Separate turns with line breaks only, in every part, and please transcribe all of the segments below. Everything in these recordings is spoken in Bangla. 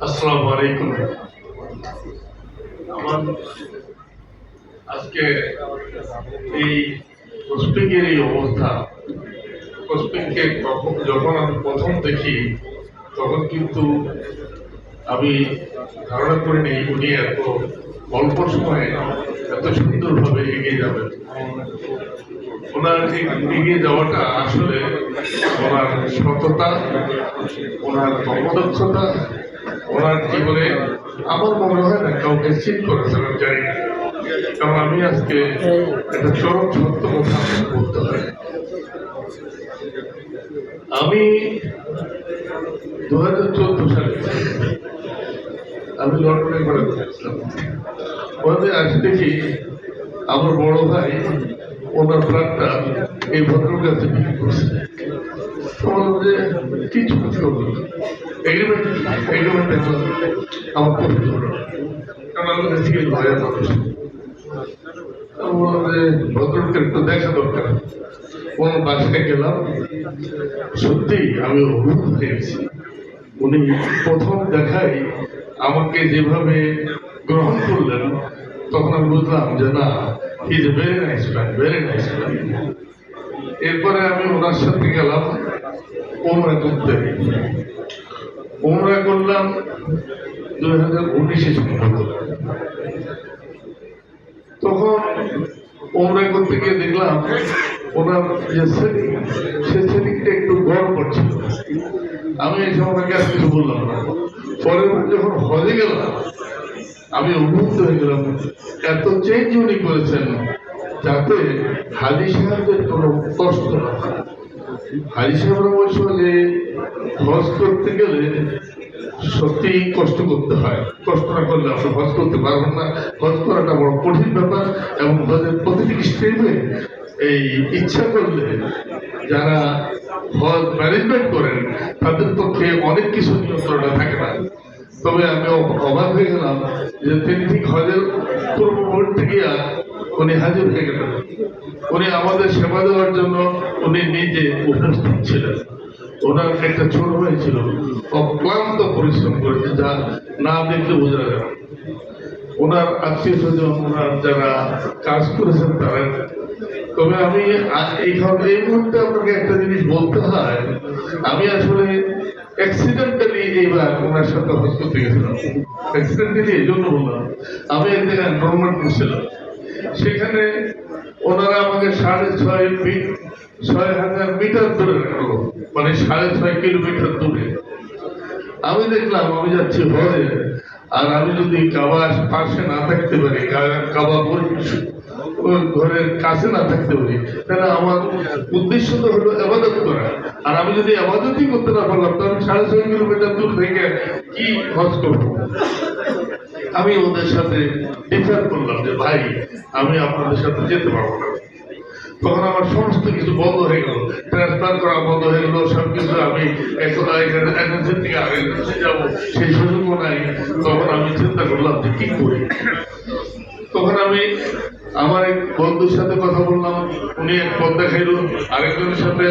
আসসালামু আলাইকুম। আমার আজকে এই কোস্পিংয়ের এই অবস্থা, কোস্পিংকে যখন আমি প্রথম দেখি তখন কিন্তু আমি ধারণা করিনি উনি এত অল্প সময়ে এত সুন্দরভাবে এগিয়ে যাবেন। ওনার এগিয়ে যাওয়াটা আসলে ওনার সততা, ওনার কর্মদক্ষতা, ওনার জীবনে আমার মনে হয় না কাউকে চিট করেছেন, আমি জানি না। কারণ আমি আজকে একটা চরম সত্য কথা বলতে হয়। আমি 2014 সালে আমি লন্ডনে ঘরে বসেছিলাম। ওখানে আসে দেখি আমার বড় ভাই ওনার ফ্ল্যাটটা এই ভদ্রের কাছে বিক্রি করছে। যে কিছু করবো এগ্রিমেন্ট দেখলাম আমার পছন্দ হলো, কারণ আমি থেকে ভয়ের মানুষ। ভদ্রকে একটু দেখা দরকার। কোন বাসায় গেলাম, সত্যি আমি অভিভূত হয়ে গেছি। উনি প্রথম দেখাই আমাকে যেভাবে গ্রহণ করলেন, তখন আমি বুঝলাম যে না, is a very nice man, very nice man. এরপরে আমি ওনার সাথে গেলাম ওমরা করতে। ওমরা করলাম 2019 সম্ভবত। তখন ওমরা করতে গিয়ে দেখলাম ওনার যে সেটিং, সে সেটিংটা একটু গড় পড়ছিল। আমি এসে ওনাকে আর কিছু বললাম না। পরের বার যখন হজে গেলাম, আমি অভিভূত হয়ে গেলাম, এত চেঞ্জ উনি করেছেন যাতে হাজি সাহেবদের কোনো কষ্ট না হয়। হাজি সাহেবরা বলছিল যে হজ করতে গেলে সত্যি কষ্ট করতে হয়, কষ্ট না করলে আপনি হজ করতে পারবেন না। হজ করাটা বড় কঠিন ব্যাপার, এবং হজের প্রতিটি স্টেপে এই ইচ্ছা করলে যারা হজ ম্যানেজমেন্ট করেন তাদের পক্ষে অনেক কিছু নিয়ন্ত্রণে থাকে না। তবে আমি অবাক হয়ে গেলাম যে তিনি ঠিক হজের পূর্ব মুহূর্তে গিয়া উনি হাজির হয়ে গেলেন। উনি আমাদের সেবা দেওয়ার জন্য উনি নিজে উপস্থিত ছিলেন। ওনার একটা ছোট ভাই ছিল, অক্লান্ত পরিশ্রম করেছে, যা না দেখলে বোঝা যাবে। ওনার আত্মীয় স্বজন, ওনার যারা কাজ করেছেন তারা। তবে আমি এই মুহূর্তে আপনাকে একটা জিনিস বলতে হয়, আমি আসলে অ্যাক্সিডেন্টালি এইবার ওনার সাথে হজ করতে গেছিলাম। অ্যাক্সিডেন্টালি এই জন্য বললাম, আমি এক জায়গায় এনরোলমেন্ট করছিলাম, সেখানে ওনারা আমাকে 6,500 মিটার দূরে রাখলো, মানে 6.5 কিলোমিটার দূরে। আমি দেখলাম আমি যাচ্ছি হজে, আর আমি যদি কাবার পাশে না থাকতে পারি, কাবা ঘরের কাছে না থাকতে পারি, তাহলে আমার উদ্দেশ্য তো হলো আবাদত করা। আর আমি যদি আবাদতই করতে না পারলাম, তাহলে 6.5 কিলোমিটার দূর থেকে কি হজ করবো? আমি ওদের সাথে ডিফার করলাম যে ভাই, আমি আপনাদের সাথে যেতে পারবো না। তখন আমার সমস্ত কিছু বন্ধ হয়ে গেল, ট্রান্সফার করা বন্ধ হয়ে গেল, সবকিছু। আমি এজেন্সির থেকে আগে যাবো সেই সুযোগও নাই। তখন আমি চিন্তা করলাম যে কি করি। তখন আমি আমার এক বন্ধুর সাথে কথা বললাম, উনি এক পথ দেখাইল। আরেকজনের সাথে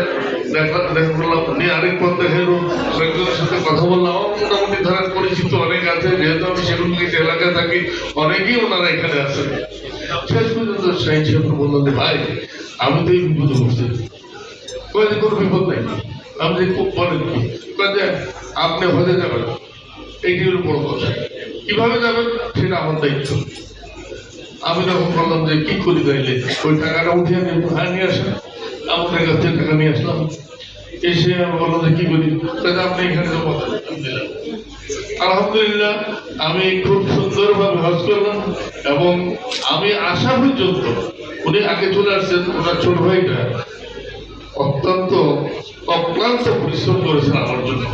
দেখা করলাম, উনি আরেক পথ দেখাইল। আরেকজনের সাথে কথা বললাম। মোটামুটি ধরার পরিচিত অনেক আছে, যেহেতু আমি সেগুনগিরি এলাকায় থাকি, অনেকেই ওনারা এখানে আছেন। শেষ পর্যন্ত শাহিন সাহেব বললাম যে ভাই, আমি তো এই বিপদে বসছি। কোনো বিপদ নাই। আমি যে খুব বলেন কি, আপনি হজে যাবেন, এইটি হলো বড় কথা। কিভাবে যাবেন সেটা আমার দায়িত্ব। আমি তখন বললাম যে কি করি, তাইলে ওই টাকাটা উঠিয়ে নিয়ে আসেন। আমাদের কাছে টাকা নিয়ে আসলাম। এসে আমি বললাম যে কি করি, তাহলে আপনি এখানে জমা দিলাম। আলহামদুলিল্লাহ, আমি খুব সুন্দরভাবে হজ করলাম, এবং আমি আসা পর্যন্ত উনি আগে চলে আসছেন। ওনার ছোট ভাইটা অত্যন্ত অক্লান্ত পরিশ্রম করেছেন আমার জন্য।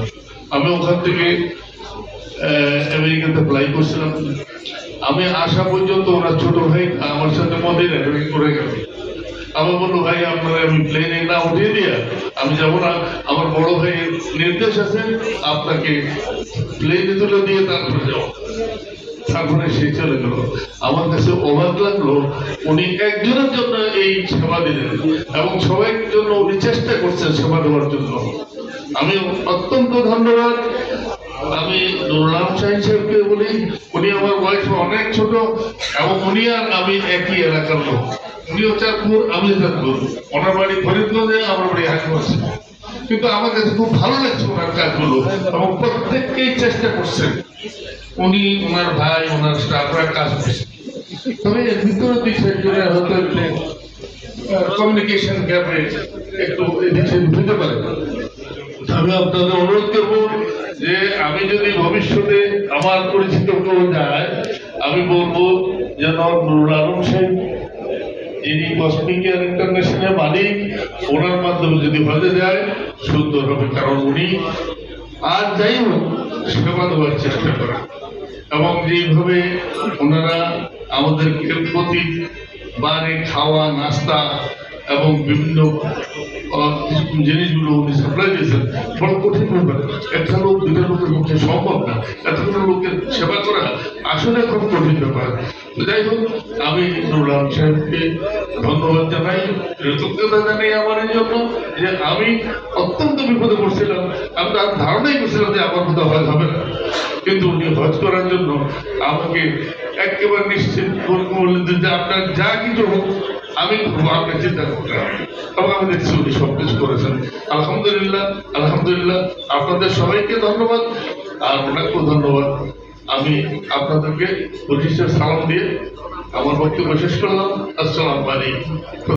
আমি ওখান থেকে আমেরিকাতে ফ্লাই করছিলাম। আমি আসা পর্যন্ত ওনার ছোট ভাই আমার সাথে মদিনায় করে গেল। আমার বললো ভাই, আপনারা আমি প্লেনে না উঠিয়ে দিয়া আমি যাবো না, আমার বড় ভাইয়ের নির্দেশ আছে, আপনাকে প্লেনে তুলে দিয়ে তারপরে যাও। তারপরে সে চলে গেল। আমার কাছে অবাক লাগলো, উনি একজনের জন্য এই সেবা দিলেন, এবং সবাই জন্য উনি চেষ্টা করছেন সেবা দেওয়ার জন্য। আমি অত্যন্ত ধন্যবাদ। আমি নুরুল আলম সাহেব ছোট, এবং উনি আর আমি একই এলাকার লোক। উনিও চাঁদপুর, আমি চাঁদপুর, ওনার বাড়ি ফরিদগঞ্জে, আমার বাড়ি হাকিগঞ্জে। কিন্তু আমার কাছে খুব ভালো লাগছে ওনার কাজগুলো, এবং প্রত্যেককেই চেষ্টা করছেন। উনি, ওনার ভাই, ওনার স্টাফরা কাজ করছেন। তবে এর ভিতরে দুই চারজনের হয়তো একটু কমিউনিকেশন গ্যাপে একটু এদিক সেদিক হতে পারে। আমি আপনাদের অনুরোধ করবো যে আমি যদি ভবিষ্যতে আমার পরিচিত কেউ যায়, আমি বলবো যেন নুরুল আলম সাহেব, যিনি কসমিক কেয়ার ইন্টারন্যাশনাল মালিক, ওনার মাধ্যমে যদি হয়ে যায় সুন্দর হবে। কারণ উনি আর যাই হোক সেবা দেওয়ার চেষ্টা করেন, এবং যেইভাবে ওনারা আমাদেরকে প্রতি বারে খাওয়া, নাস্তা এবং বিভিন্ন জিনিসগুলো উনি সাপ্লাই দিয়েছেন, বড় কঠিন ব্যাপার। একটা লোক, দুটা লোকের পক্ষে সম্ভব না, এতগুলো লোকের সেবা করা আসলে খুব কঠিন ব্যাপার। যাই হোক, আমি নুরুল আলম সাহেবকে ধন্যবাদ জানাই, কৃতজ্ঞতা জানাই আমার এই জন্য যে আমি অত্যন্ত বিপদে পড়ছিলাম। আমি তার ধারণাই করছিলাম যে আমার মতো হজ হবে না, কিন্তু উনি হজ করার জন্য আমাকে একেবারে নিশ্চিত বললেন যে আপনার যা কিছু হোক আমি আপনার চিন্তা করতে হবে। এবং আমি দেখছি উনি সবকিছু করেছেন। আলহামদুলিল্লাহ, আলহামদুলিল্লাহ। আপনাদের সবাইকে ধন্যবাদ, আর ওনাকেও ধন্যবাদ। আমি আপনাদেরকে প্রতিষ্ঠার সালাম দিয়ে আমার বক্তব্য শেষ করলাম। আসসালামু আলাইকুম।